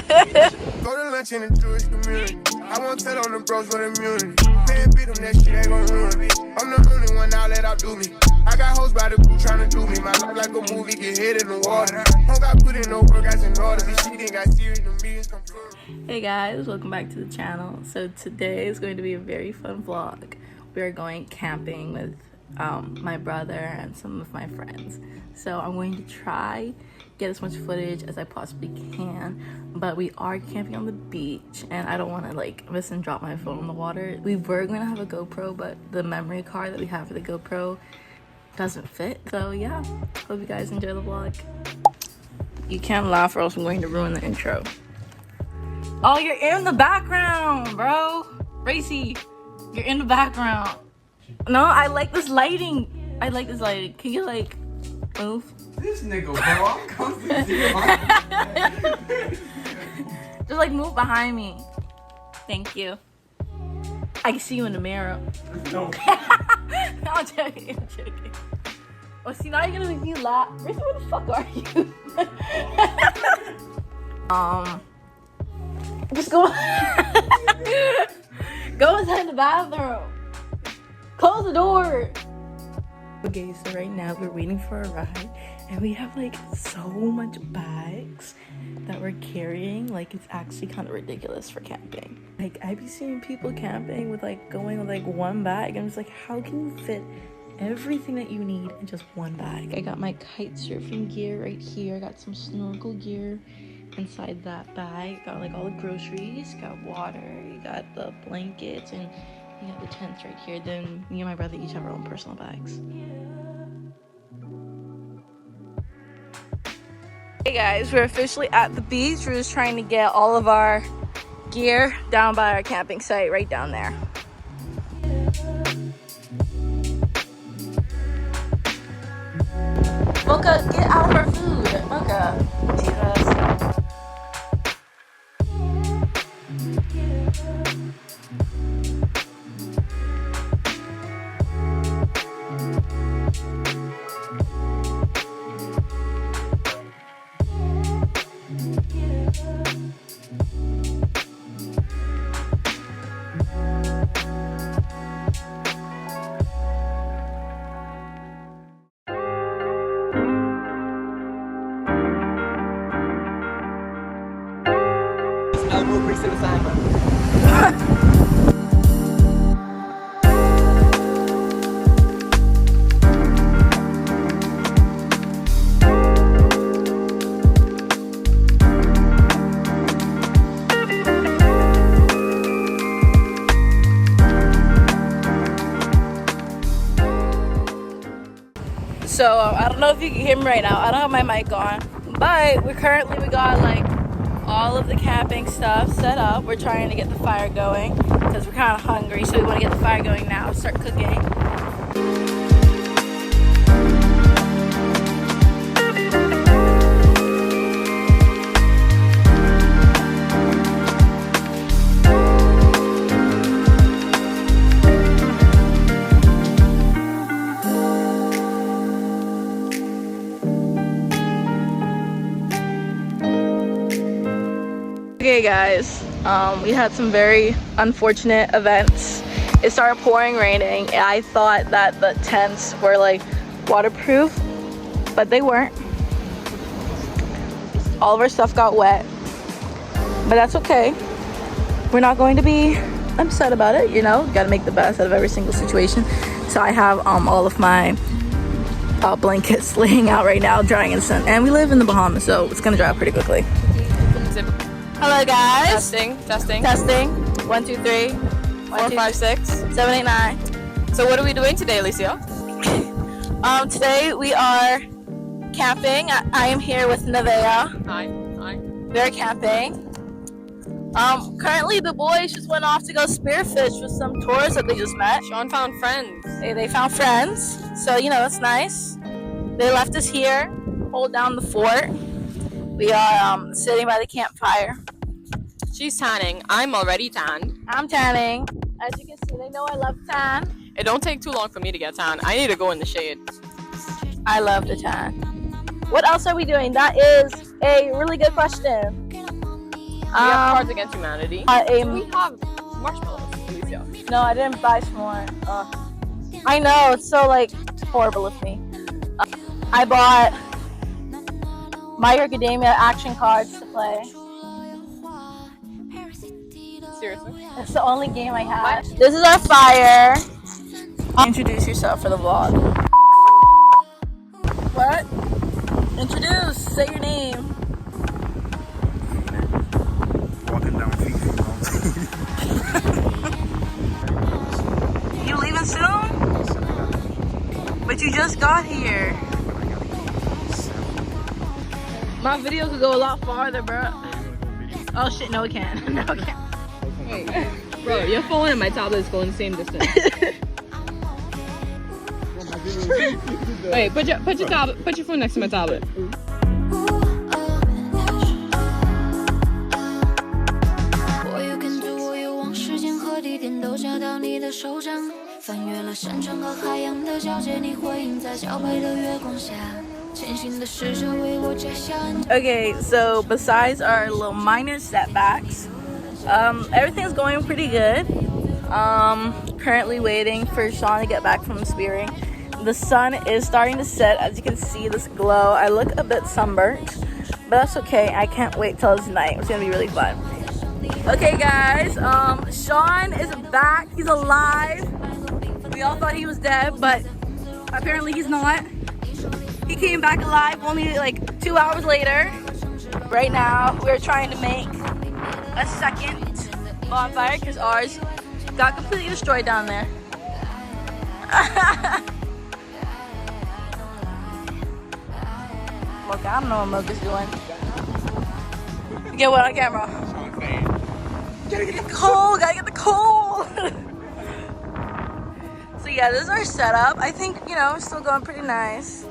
to lunch in the Jewish community. I won't tell on the bros with immunity. Can't beat them, that shit ain't gon' ruin me. I'm the only one now let out do me. I got hoes by the group tryna do me. My life like a movie, get hit in the water. Don't got put in no work, I in order. This shit ain't got serious, the meetings come through. Hey guys, welcome back to the channel. So today is going to be a very fun vlog. We are going camping with my brother and some of my friends. So I'm going to try get as much footage as I possibly can, but we are camping on the beach and I don't want to like miss and drop my phone in the water. We were going to have a GoPro, but the memory card that we have for the GoPro doesn't fit. So yeah, hope you guys enjoy the vlog. You can't laugh or else I'm going to ruin the intro. Oh, you're in the background, bro. Racy, you're in the background. No, I like this lighting. I like this lighting. Can you like move? This nigga, bro, I'm constantly Just like move behind me. Thank you. I can see you in the mirror. No. I'm joking, I'm joking. Oh, see, now you're gonna make me laugh. Racy, where the fuck are you? Just go. Go inside the bathroom. Close the door. Okay, so right now we're waiting for a ride and we have like so much bags that we're carrying. Like it's actually kind of ridiculous for camping. Like I be seeing people camping with like going with like one bag and it's like, how can you fit everything that you need in just one bag? I got my kite surfing gear right here. I got some snorkel gear inside that bag. Got like all the groceries, got water, you got the blankets, and you got the tents right here. Then me and my brother each have our own personal bags. Hey guys, we're officially at the beach. We're just trying to get all of our gear down by our camping site right down there. Mocha, get out of our food. Mocha, Jesus. I'll move Reese to the side, bro. So I don't know if you can hear me right now. I don't have my mic on, but we got like all of the camping stuff set up. We're trying to get the fire going because we're kind of hungry, so we want to get the fire going now, start cooking. Okay guys, we had some very unfortunate events. It started pouring, raining, and I thought that the tents were like waterproof, but they weren't. All of our stuff got wet, but that's okay. We're not going to be upset about it, you know, gotta make the best out of every single situation. So I have all of my blankets laying out right now, drying in the sun, and we live in the Bahamas, so it's gonna dry out pretty quickly. Hello guys. Testing. 1, 2, 3, 4, 5, 6, 7, 8, 9. So what are we doing today, Alicia? Today we are camping. I am here with Nevaeh. Hi. We're camping. Currently the boys just went off to go spearfish with some tourists that they just met. Sean found friends. They found friends, so you know that's nice. They left us here, hold down the fort. We are sitting by the campfire. She's tanning. I'm already tanned. I'm tanning. As you can see, they know I love tan. It don't take too long for me to get tan. I need to go in the shade. I love the tan. What else are we doing? That is a really good question. We have Cards Against Humanity. We have marshmallows, Alicia. No, I didn't buy some more. I know, it's so like horrible of me. I bought My Hero Academia action cards to play. Seriously? That's the only game I have. This is our fire. Introduce yourself for the vlog. What? Introduce. Say your name. Walking down Fifi Mountain. You leaving soon? But you just got here. My video could go a lot farther, bro. Oh shit, no it can't. No it can't. Wait, bro, your phone and my tablet is going the same distance. Wait, put your phone next to my tablet. Okay, so besides our little minor setbacks, everything's going pretty good. Currently waiting for Sean to get back from spearing. The sun is starting to set, as you can see this glow. I look a bit sunburnt, but that's okay. I can't wait till it's night. It's gonna be really fun. Okay guys, Sean is back. He's alive. We all thought he was dead, but apparently he's not. He came back alive only like 2 hours later. Right now, we're trying to make a second bonfire because ours got completely destroyed down there. Look, I don't know what Mocha's doing. Get what on camera? Gotta get the coal, gotta get the coal. So yeah, this is our setup. I think, you know, it's still going pretty nice.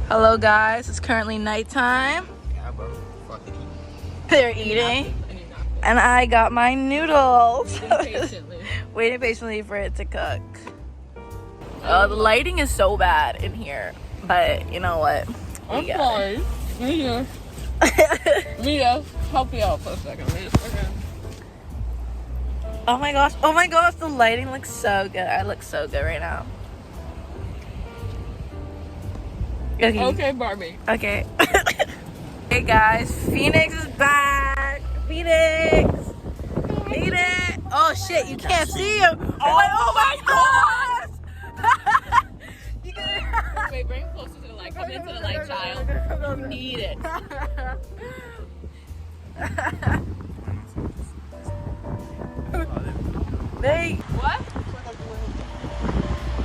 Hello guys, it's currently nighttime. They're eating. And I got my noodles. Waiting patiently for it to cook. The lighting is so bad in here, but you know what? I'm sorry. Mia, help me out for a second. Oh my gosh, the lighting looks so good. I look so good right now. Okay, Barbie. Okay. Hey guys, Phoenix is back. Phoenix. Oh shit, you can't see him. Oh my gosh. Wait, bring it closer to the light. Come into the light, child. You need it. Hey. What?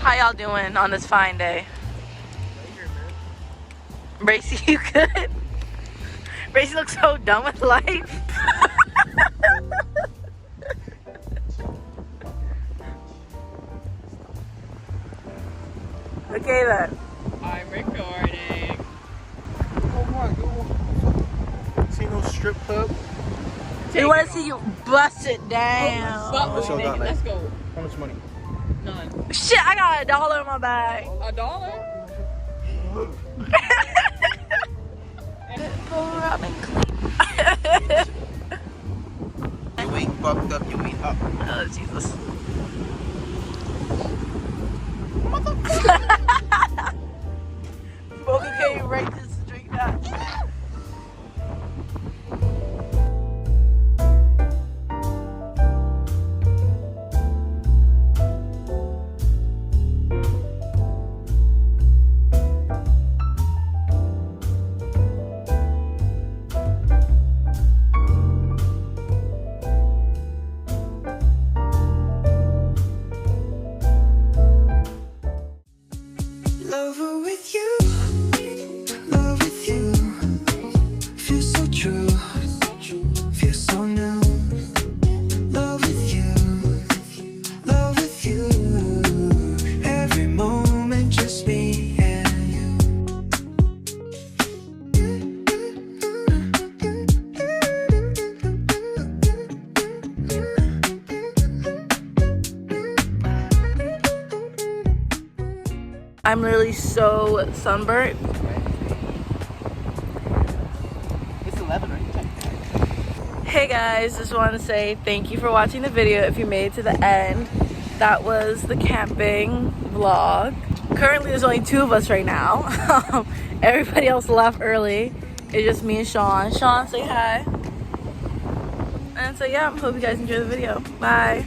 How y'all doing on this fine day? Bracy, you good? Bracy looks so done with life. Okay then. I'm recording. Oh my god. See no strip club? We want to see you bust it down. Let's go. Let's go. How much money? None. Shit, I got $1 in my bag. $1? You ain't fucked up, you ain't up. Oh, Jesus. Mocha came right to the street now. I'm literally so sunburnt. It's 11, right? Hey guys, just want to say thank you for watching the video. If you made it to the end, that was the camping vlog. Currently there's only 2 of us right now. Everybody else left early. It's just me and Sean. Sean, say hi. And so yeah, hope you guys enjoy the video. Bye.